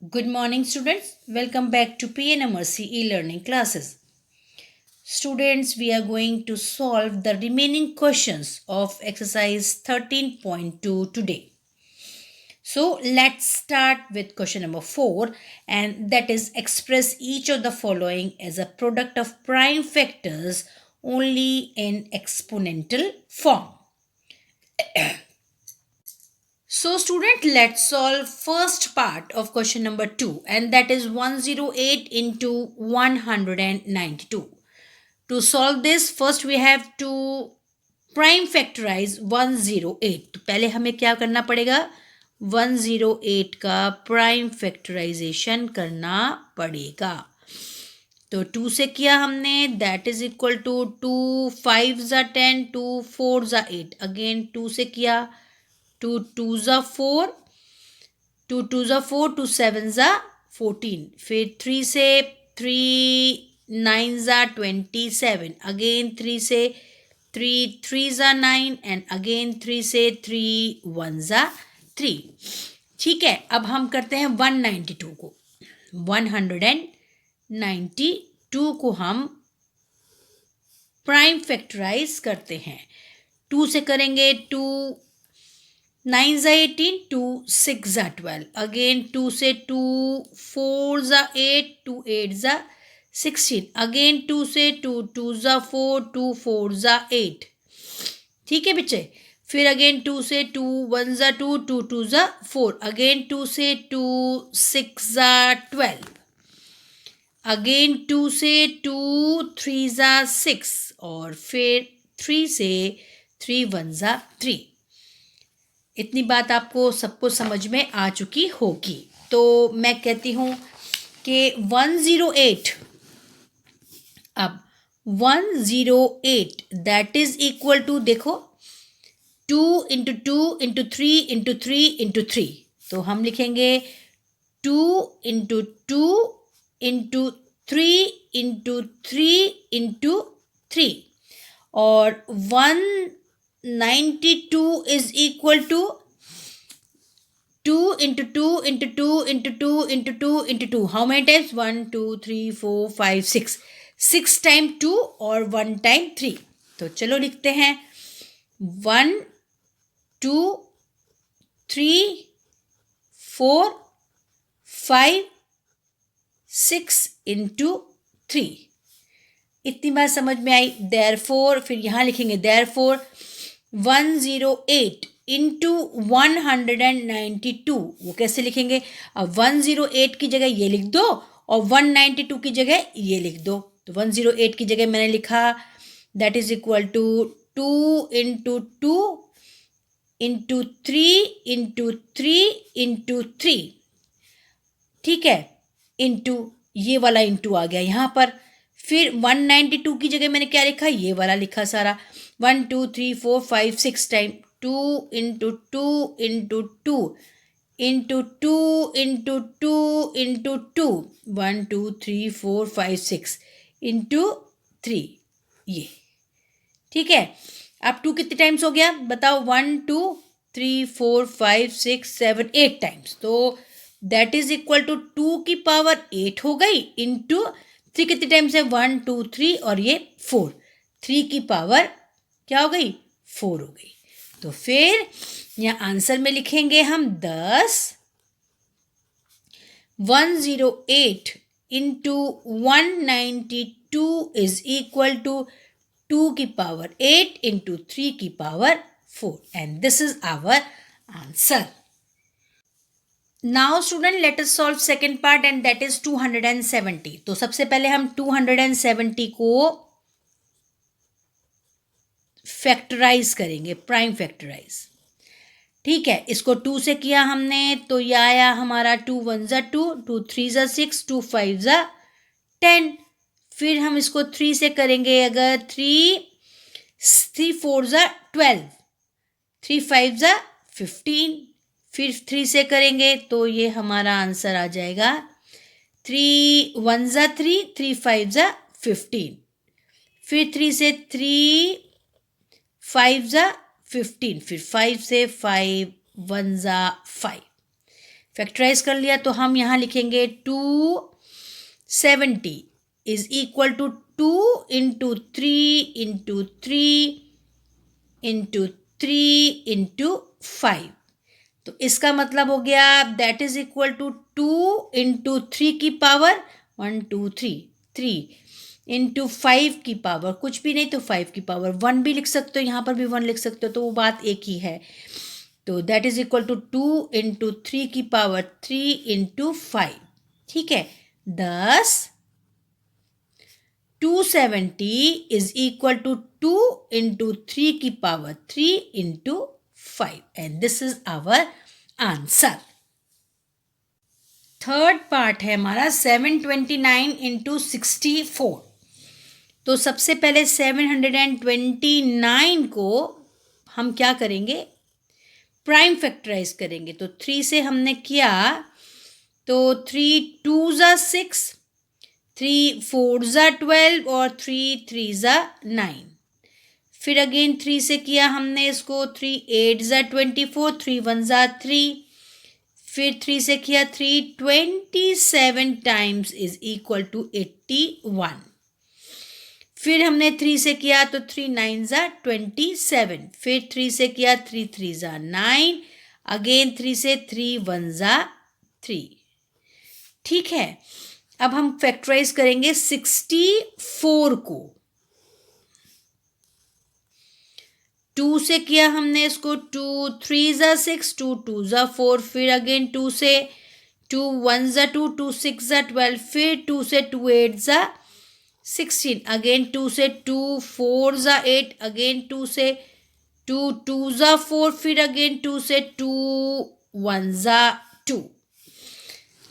Good morning, students. Welcome back to PNMRC e-learning classes. Students, we are going to solve the remaining questions of exercise 13.2 today. So let's start with question number 4, and that is express each of the following as a product of prime factors only in exponential form. So student, let's solve first part of question number 2, and that is 108 into 192. To solve this, first we have to prime factorize 108. तो पहले हमें क्या करना पड़ेगा, 108 का prime factorisation करना पड़ेगा. तो 2 से किया हमने, दैट इज इक्वल टू 2 5 ज़ा 10, 2 4 ज़ा 8. अगेन 2 से किया, 2 2 ज़ा 4, 2 2 ज़ा 4, 2 7 ज़ा 14. फिर 3 से 3 9 ज़ा 27. अगेन 3 से 3 3 ज़ा 9 एंड अगेन 3 से 3 1 ज़ा 3. ठीक है, अब हम करते हैं 192 को. 192 को हम प्राइम फैक्टराइज करते हैं. 2 से करेंगे, 2 9 ज़ा 18, 2 6 ज़ा 12. अगेन 2 से 2 4 ज़ा 8, 2 8 ज़ा 16. अगेन 2 से 2 2 ज़ा 4, 2 4 ज़ा 8. ठीक है बच्चे. फिर अगेन 2 से 2 1 ज़ा 2, 2 2 ज़ा 4. अगेन 2 से 2 6 ज़ा 12. अगेन 2 से 2 3 ज़ा 6 और फिर 3 से 3 1 ज़ा 3. इतनी बात आपको सबको समझ में आ चुकी होगी. तो मैं कहती हूँ कि 108, अब 108 दैट इज इक्वल टू, देखो 2 इंटू 2 इंटू 3 इंटू 3 इंटू 3. तो हम लिखेंगे 2 इंटू 2 इंटू 3 इंटू 3 इंटू 3. और 192 is equal to 2 into 2 into 2 into 2 into 2 into 2. How many times? 1 2 3 4 5 6. 6 time 2 और 1 टाइम 3. तो चलो लिखते हैं 1 2 3 4 5 6 into 3. इतनी बात समझ में आई. देयरफॉर, फिर यहाँ लिखेंगे देयरफॉर 108 इंटू 192. वो कैसे लिखेंगे? अब 108 की जगह ये लिख दो और 192 की जगह ये लिख दो. तो 108 की जगह मैंने लिखा that is equal to 2 into 2 into 3 into 3 into 3. ठीक है, इंटू ये वाला इंटू आ गया यहाँ पर. फिर 192 की जगह मैंने क्या लिखा, ये वाला लिखा सारा. 1 2 3 4 5 6 time 2 into 2 into 2 into 2 into 2 into 2. 1 2 3 4 5 6 into 3. ये ठीक है. अब 2 कितने टाइम्स हो गया बताओ? 1 2 3 4 5 6 7 8 टाइम्स. तो दैट इज इक्वल टू 2 की पावर 8 हो गई इंटू 3 कितने टाइम्स है? 1 2 3 और ये 4. 3 की पावर क्या हो गई? 4 हो गई. तो फिर यहाँ आंसर में लिखेंगे हम 10. 108 इंटू 192 इज इक्वल टू 2 की पावर 8 इंटू 3 की power 4. And this is our answer. Now student, let us solve second part and that is 270. तो सबसे पहले हम 270 को फैक्टराइज करेंगे, प्राइम फैक्टराइज. ठीक है, इसको 2 से किया हमने तो यह आया हमारा 2 1 ज़ा 2, 2 3 ज़ा 6, 2 5 ज़ा 10. फिर हम इसको 3 से करेंगे, अगर 3 4 ज़ा 12, 3 5 ज़ा 15. फिर 3 से करेंगे तो ये हमारा आंसर आ जाएगा 3 1 ज़ा 3, 3 5 ज़ा 15. फिर 3 से 3 5 ज़ा 15. फिर 5 से 5 1 ज़ा 5. फैक्टराइज कर लिया तो हम यहाँ लिखेंगे 270 is equal to 2 into 3 into 3 into 3 into 5। तो इसका मतलब हो गया that is equal to 2 into 3 की पावर 1 2 3 3 इंटू 5 की पावर कुछ भी नहीं तो 5 की पावर 1 भी लिख सकते हो, यहाँ पर भी 1 लिख सकते हो, तो वो बात एक ही है। तो that is equal to 2 into 3 की पावर 3 इंटू 5। ठीक है, thus 270 is equal to 2 into 3 की power 3 into 5 and this is our answer। Third part है हमारा 729 into 64। तो सबसे पहले 729 को हम क्या करेंगे, प्राइम फैक्टराइज करेंगे। तो 3 से हमने किया तो 3 2 ज़ा 6, 3 4 ज़ा 12 और 3 3 ज़ा 9। फिर अगेन 3 से किया हमने इसको, 3 8 ज़ा 24, 3 1 ज़ा 3। फिर 3 से किया 3 27 टाइम्स इज इक्वल टू 81। फिर हमने 3 से किया तो 3 9 ज़ा 27। फिर 3 से किया 3 3 ज़ा 9, अगेन 3 से 3 1 ज़ा 3। ठीक है, अब हम फैक्टराइज करेंगे 64 को। 2 से किया हमने इसको, 2 3 ज़ा 6, 2 2 ज़ा 4। फिर अगेन 2 से 2 1 ज़ा 2, 2 6 ज़ा 12। फिर 2 से 2 8 ज़ा 16, अगेन 2 से 2 4 ज़ा 8, अगेन 2 से 2 2 ज़ा 4। फिर अगेन 2 से 2 1 ज़ा 2।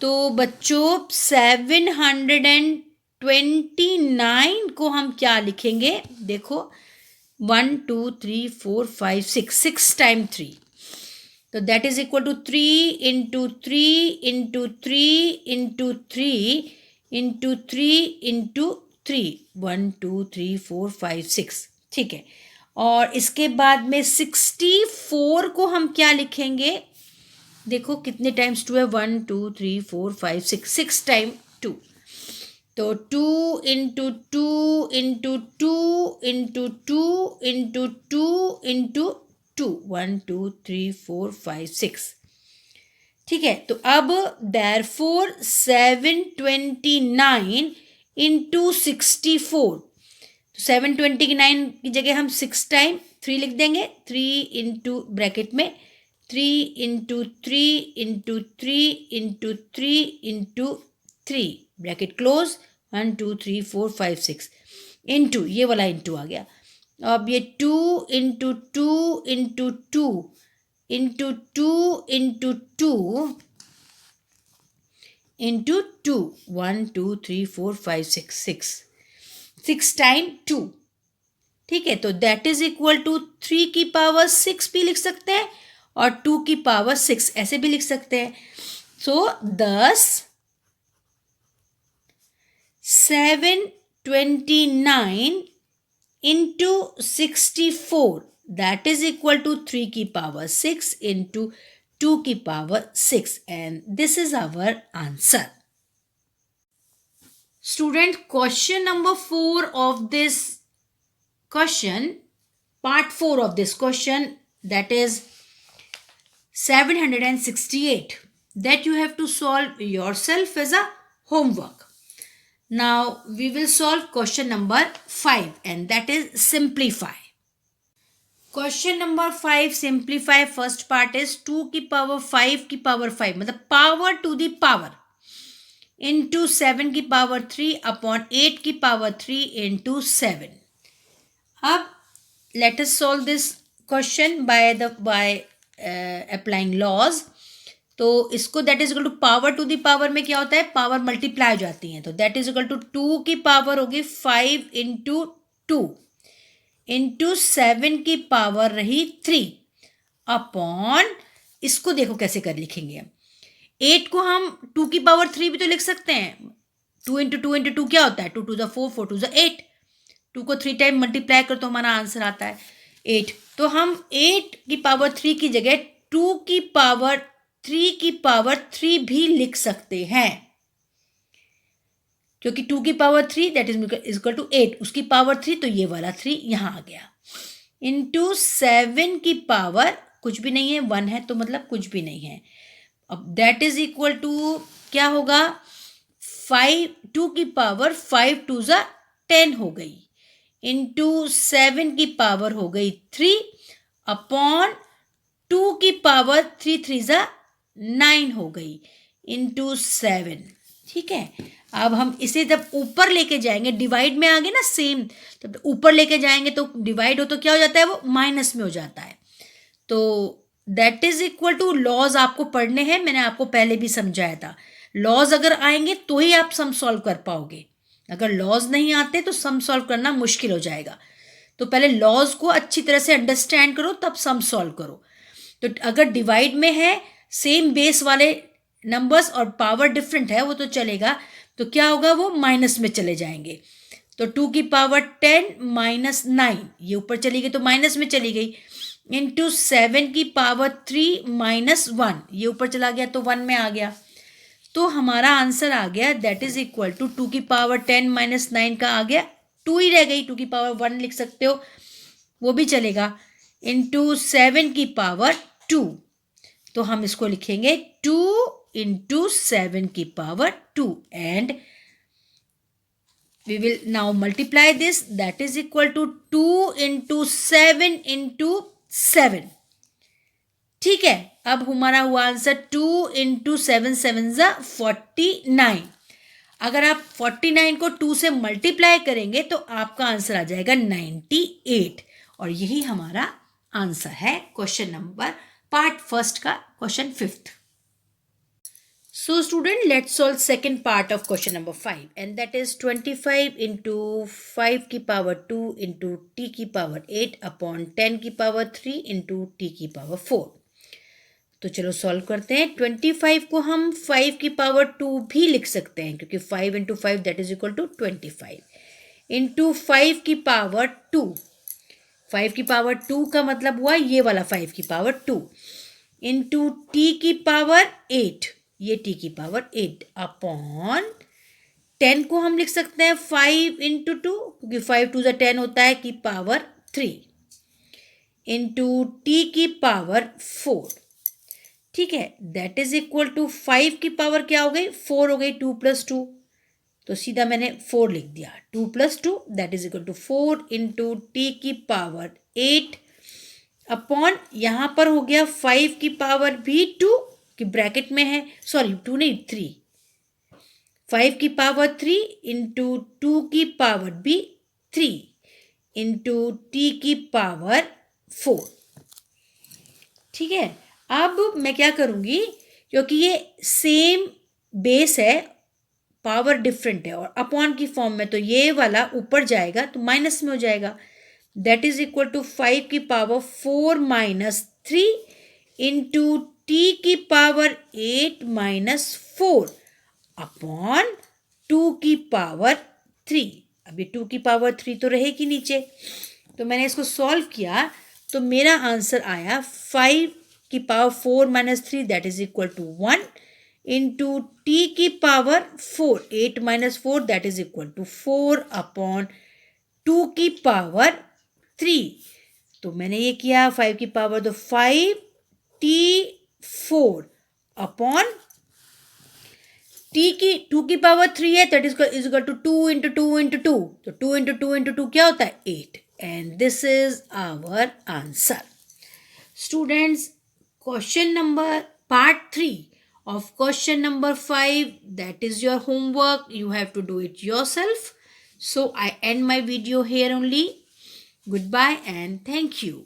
तो बच्चों 729 को हम क्या लिखेंगे, देखो 1 2 3 4 5 6, 6 टाइम 3। तो that is equal to 3 into 3 into 3 into 3 into 3 into 3, 1 2 3 4 5 6। ठीक है, और इसके बाद में 64 को हम क्या लिखेंगे, देखो कितने टाइम्स 2 है, 1 2 3 4 5 6, 6 टाइम 2। तो 2 into 2 into 2 into 2 into 2 into 2, 1 2 3 4 5 6। ठीक है, तो अब देयरफॉर 729 इंटू 64। तो 729 की जगह हम 6 टाइम 3 लिख देंगे, 3 इंटू ब्रैकेट में 3 into 3 into 3 into 3 into 3 bracket close, 1 2 3 4 5 6 into, ये वाला इंटू आ गया। अब ये 2 into 2 into 2 into 2 into 2 into 2, 1 2 3 4 5 6 6 time 2। ठीक है, तो दैट इज इक्वल टू 3 की पावर 6 भी लिख सकते हैं और 2 की पावर 6 ऐसे भी लिख सकते हैं। So 729 into 64 that is equal to 3 की पावर 6 इंटू 2 की power 6 and this is our answer. Student, question number 4 of this question, part 4 of this question, that is 768, that you have to solve yourself as a homework. Now we will solve question number 5 and that is simplify. Question number 5 simplify, first part is 2 की power 5 की power 5 मतलब power to the power into 7 की power 3 upon 8 की power 3 into 7. अब let us solve this question by applying laws. तो इसको that is equal to power to the power में क्या होता है, पावर मल्टीप्लाई हो जाती है। तो दैट इज इक्वल टू 2 की पावर होगी 5 इंटू 2 इंटू 7 की पावर रही 3 अपॉन, इसको देखो कैसे कर लिखेंगे, 8 को हम 2 की पावर 3 भी तो लिख सकते हैं। 2 इंटू 2 इंटू 2 क्या होता है, 2 2 ज़ा 4 4 2 ज़ा 8। 2 को 3 टाइम मल्टीप्लाई कर तो हमारा आंसर आता है 8। तो हम 8 की पावर 3 की जगह 2 की पावर 3 की पावर 3 भी लिख सकते हैं, क्योंकि 2 की power 3 that is equal to 8, उसकी पावर 3 तो ये वाला 3 यहाँ आ गया, इंटू 7 की पावर कुछ भी नहीं है, 1 है तो मतलब कुछ भी नहीं है। अब दैट इज इक्वल टू क्या होगा, 2 की पावर 5 2 ज़ा 10 हो गई, इंटू 7 की पावर हो गई 3 अपॉन 2 की पावर 3 3 ज़ा 9 हो गई, इंटू 7। ठीक है, अब हम इसे जब ऊपर लेके जाएंगे, डिवाइड में आगे ना सेम, तब ऊपर लेके जाएंगे तो डिवाइड हो तो क्या हो जाता है, वो माइनस में हो जाता है। तो that is equal to, laws आपको पढ़ने हैं, मैंने आपको पहले भी समझाया था, लॉज अगर आएंगे तो ही आप सम सॉल्व कर पाओगे, अगर लॉज नहीं आते तो सम सॉल्व करना मुश्किल हो जाएगा। तो पहले लॉज को अच्छी तरह से अंडरस्टैंड करो तब सम सॉल्व करो। तो अगर डिवाइड में है सेम बेस वाले नंबर्स और पावर डिफरेंट है वो तो चलेगा, तो क्या होगा, वो माइनस में चले जाएंगे। तो 2 की पावर 10 माइनस 9, ये ऊपर चली गई तो माइनस में चली गई, इंटू 7 की पावर 3 माइनस 1, ये ऊपर चला गया तो 1 में आ गया। तो हमारा आंसर आ गया दैट इज इक्वल टू 2 की पावर 10 माइनस 9 का आ गया, 2 ही रह गई, 2 की पावर 1 लिख सकते हो वो भी चलेगा, इंटू 7 की पावर 2, तो हम इसको लिखेंगे 2 इंटू 7 की power 2 and we will now multiply this, that is equal to 2 into 7 into 7। ठीक है, अब हमारा हुआ आंसर 2 इंटू 7 7 ज़ा 49। अगर आप 49 को 2 से मल्टीप्लाई करेंगे तो आपका आंसर आ जाएगा 98, और यही हमारा आंसर है क्वेश्चन नंबर पार्ट फर्स्ट का question 5th। So student, let's solve second part of question number 5, and that is 25 into 5 की power 2 into t की power 8 upon 10 की power 3 into t की power 4। तो चलो सॉल्व करते हैं। 25 को हम 5 की पावर 2 भी लिख सकते हैं, क्योंकि 5 into 5 that is equal to 25 into 5 की पावर 2, 5 की पावर 2 का मतलब हुआ ये वाला 5 की पावर 2 इंटू टी की पावर 8, ये टी की पावर 8 अपॉन 10 को हम लिख सकते हैं 5 इंटू 2, क्योंकि 5 2 10 होता है, की पावर 3 इंटू टी की पावर 4। ठीक है, दैट इज इक्वल टू 5 की पावर क्या हो गई, 4 हो गई, 2 प्लस 2, तो सीधा मैंने 4 लिख दिया, 2 plus 2 that is equal to 4 into T की पावर 8 अपॉन यहाँ पर हो गया 5 की पावर भी 2 कि ब्रैकेट में है, सॉरी 2 नहीं 3, 5 की पावर 3 इंटू 2 की पावर भी 3 इंटू टी की पावर 4। ठीक है, अब मैं क्या करूँगी, क्योंकि ये सेम बेस है, पावर डिफरेंट है और अपॉन की फॉर्म में, तो ये वाला ऊपर जाएगा तो माइनस में हो जाएगा, दैट इज इक्वल टू 5 की पावर 4 माइनस 3 इंटू टी की पावर 8 माइनस 4 अपॉन 2 की पावर 3। अब ये 2 की पावर 3 तो रहेगी नीचे, तो मैंने इसको सॉल्व किया तो मेरा आंसर आया 5 की power 4 minus 3 that is equal to 1 into T की power 4 8 minus 4 that is equal to 4 upon 2 की पावर 3। तो मैंने ये किया 5 की पावर तो 5 टी 4 अपॉन टी की 2 की पावर 3 है, that is equal to 2 into 2 into 2, तो 2 इंटू 2 इंटू 2 क्या होता है 8, and this is our answer. Students, question number part 3 of question number 5, that is your homework, you have to do it yourself. So I end my video here only. Goodbye and thank you.